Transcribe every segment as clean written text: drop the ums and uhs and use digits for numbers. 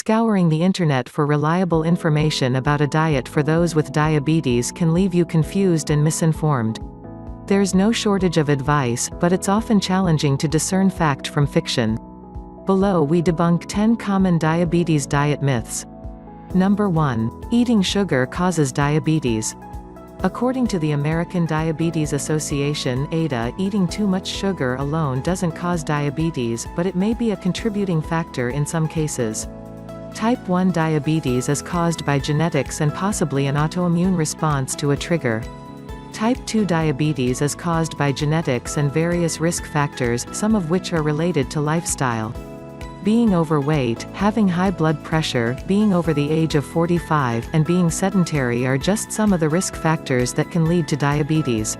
Scouring the internet for reliable information about a diet for those with diabetes can leave you confused and misinformed. There's no shortage of advice, but it's often challenging to discern fact from fiction. Below we debunk 10 common diabetes diet myths. Number 1. Eating sugar causes diabetes. According to the American Diabetes Association (ADA), eating too much sugar alone doesn't cause diabetes, but it may be a contributing factor in some cases. Type 1 diabetes is caused by genetics and possibly an autoimmune response to a trigger. Type 2 diabetes is caused by genetics and various risk factors, some of which are related to lifestyle. Being overweight, having high blood pressure, being over the age of 45, and being sedentary are just some of the risk factors that can lead to diabetes.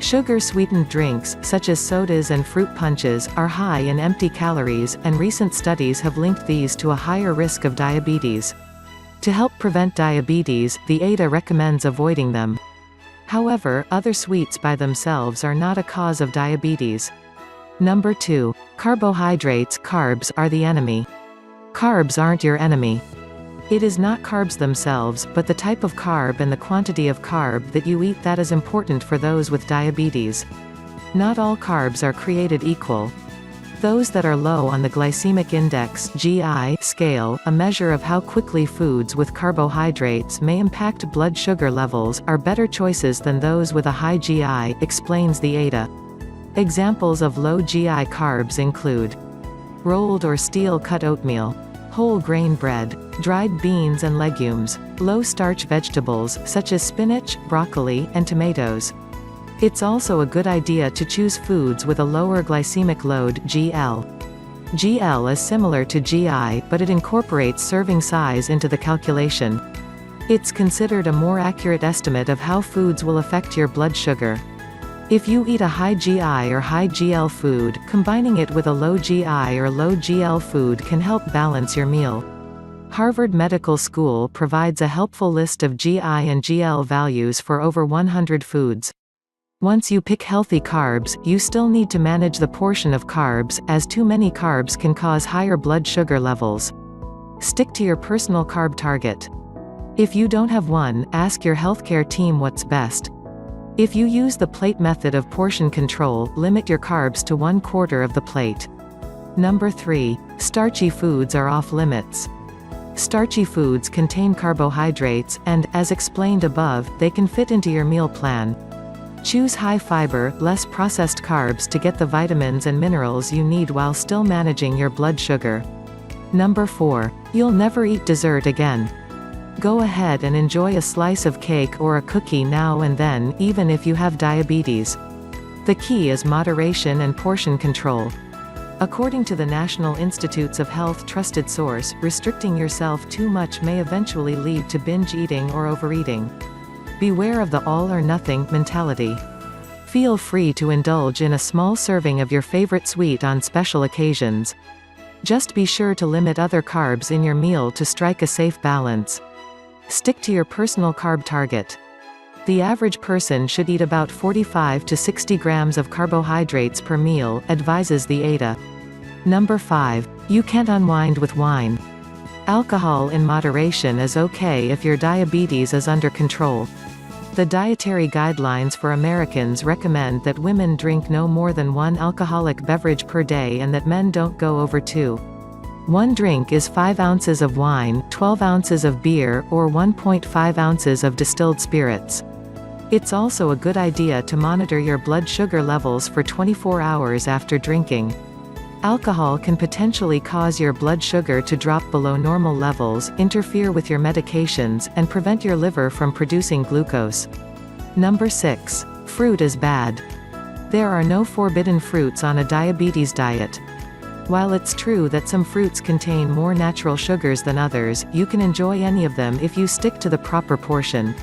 Sugar-sweetened drinks, such as sodas and fruit punches, are high in empty calories, and recent studies have linked these to a higher risk of diabetes. To help prevent diabetes, the ADA recommends avoiding them. However, other sweets by themselves are not a cause of diabetes. Number 2. Carbohydrates (carbs) are the enemy. Carbs aren't your enemy. It is not carbs themselves, but the type of carb and the quantity of carb that you eat that is important for those with diabetes. Not all carbs are created equal. Those that are low on the glycemic index (GI) scale, a measure of how quickly foods with carbohydrates may impact blood sugar levels, are better choices than those with a high GI, explains the ADA. Examples of low GI carbs include rolled or steel-cut oatmeal, whole grain bread, dried beans and legumes, low-starch vegetables such as spinach, broccoli, and tomatoes. It's also a good idea to choose foods with a lower glycemic load (GL). GL is similar to GI, but it incorporates serving size into the calculation. It's considered a more accurate estimate of how foods will affect your blood sugar. If you eat a high GI or high GL food, combining it with a low GI or low GL food can help balance your meal. Harvard Medical School provides a helpful list of GI and GL values for over 100 foods. Once you pick healthy carbs, you still need to manage the portion of carbs, as too many carbs can cause higher blood sugar levels. Stick to your personal carb target. If you don't have one, ask your healthcare team what's best. If you use the plate method of portion control, limit your carbs to 1/4 of the plate. Number 3. Starchy foods are off limits. Starchy foods contain carbohydrates, and, as explained above, they can fit into your meal plan. Choose high-fiber, less processed carbs to get the vitamins and minerals you need while still managing your blood sugar. Number 4. You'll never eat dessert again. Go ahead and enjoy a slice of cake or a cookie now and then, even if you have diabetes. The key is moderation and portion control. According to the National Institutes of Health trusted source, restricting yourself too much may eventually lead to binge eating or overeating. Beware of the all-or-nothing mentality. Feel free to indulge in a small serving of your favorite sweet on special occasions. Just be sure to limit other carbs in your meal to strike a safe balance. Stick to your personal carb target. The average person should eat about 45 to 60 grams of carbohydrates per meal, advises the ADA. Number 5. You can't unwind with wine. Alcohol in moderation is okay if your diabetes is under control. The dietary guidelines for Americans recommend that women drink no more than 1 alcoholic beverage per day and that men don't go over 2. One drink is 5 ounces of wine, 12 ounces of beer, or 1.5 ounces of distilled spirits. It's also a good idea to monitor your blood sugar levels for 24 hours after drinking. Alcohol can potentially cause your blood sugar to drop below normal levels, interfere with your medications, and prevent your liver from producing glucose. Number 6. Fruit is bad. There are no forbidden fruits on a diabetes diet. While it's true that some fruits contain more natural sugars than others, you can enjoy any of them if you stick to the proper portion.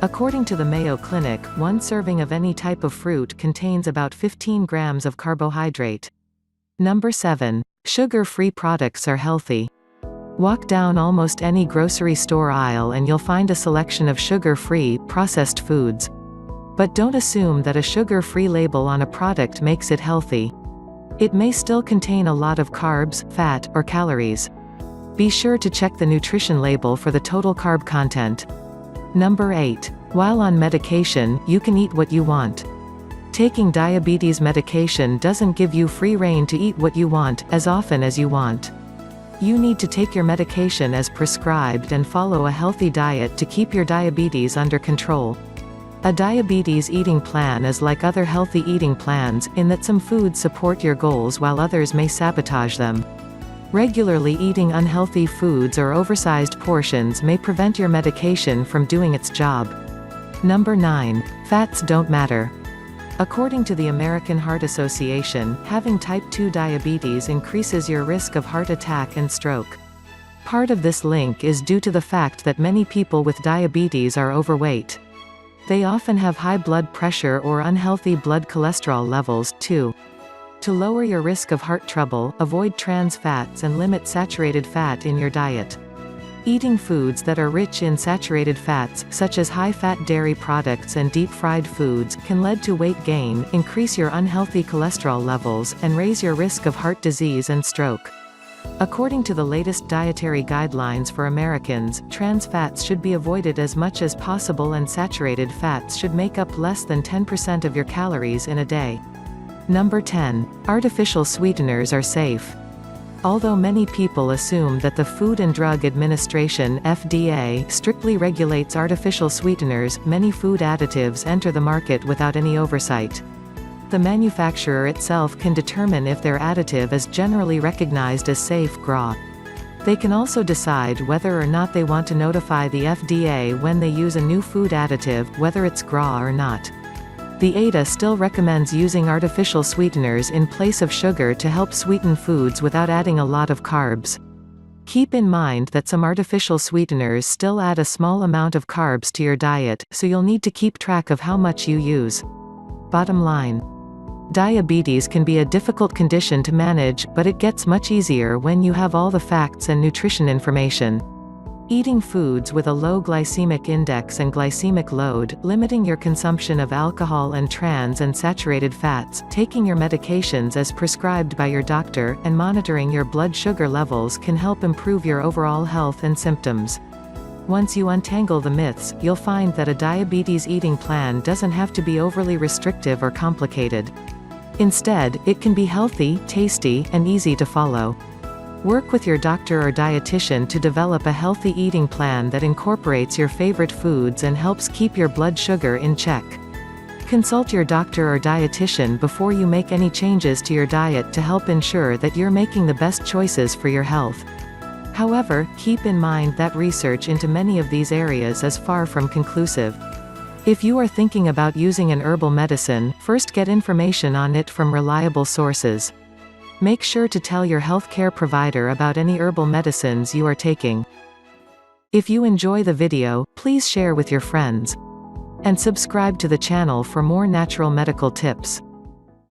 According to the Mayo Clinic, 1 serving of any type of fruit contains about 15 grams of carbohydrate. Number 7. Sugar-free products are healthy. Walk down almost any grocery store aisle and you'll find a selection of sugar-free, processed foods. But don't assume that a sugar-free label on a product makes it healthy. It may still contain a lot of carbs, fat, or calories. Be sure to check the nutrition label for the total carb content. Number 8. While on medication, you can eat what you want. Taking diabetes medication doesn't give you free rein to eat what you want, as often as you want. You need to take your medication as prescribed and follow a healthy diet to keep your diabetes under control. A diabetes eating plan is like other healthy eating plans, in that some foods support your goals while others may sabotage them. Regularly eating unhealthy foods or oversized portions may prevent your medication from doing its job. Number 9. Fats don't matter. According to the American Heart Association, having type 2 diabetes increases your risk of heart attack and stroke. Part of this link is due to the fact that many people with diabetes are overweight. They often have high blood pressure or unhealthy blood cholesterol levels, too. To lower your risk of heart trouble, avoid trans fats and limit saturated fat in your diet. Eating foods that are rich in saturated fats, such as high-fat dairy products and deep-fried foods, can lead to weight gain, increase your unhealthy cholesterol levels, and raise your risk of heart disease and stroke. According to the latest dietary guidelines for Americans, trans fats should be avoided as much as possible and saturated fats should make up less than 10% of your calories in a day. Number 10. Artificial sweeteners are safe. Although many people assume that the Food and Drug Administration (FDA) strictly regulates artificial sweeteners, many food additives enter the market without any oversight. The manufacturer itself can determine if their additive is generally recognized as safe GRA. They can also decide whether or not they want to notify the FDA when they use a new food additive, whether it's GRA or not. The ADA still recommends using artificial sweeteners in place of sugar to help sweeten foods without adding a lot of carbs. Keep in mind that some artificial sweeteners still add a small amount of carbs to your diet, so you'll need to keep track of how much you use. Bottom line. Diabetes can be a difficult condition to manage, but it gets much easier when you have all the facts and nutrition information. Eating foods with a low glycemic index and glycemic load, limiting your consumption of alcohol and trans and saturated fats, taking your medications as prescribed by your doctor, and monitoring your blood sugar levels can help improve your overall health and symptoms. Once you untangle the myths, you'll find that a diabetes eating plan doesn't have to be overly restrictive or complicated. Instead, it can be healthy, tasty, and easy to follow. Work with your doctor or dietitian to develop a healthy eating plan that incorporates your favorite foods and helps keep your blood sugar in check. Consult your doctor or dietitian before you make any changes to your diet to help ensure that you're making the best choices for your health. However, keep in mind that research into many of these areas is far from conclusive. If you are thinking about using an herbal medicine, first get information on it from reliable sources. Make sure to tell your healthcare provider about any herbal medicines you are taking. If you enjoy the video, please share with your friends. And subscribe to the channel for more natural medical tips.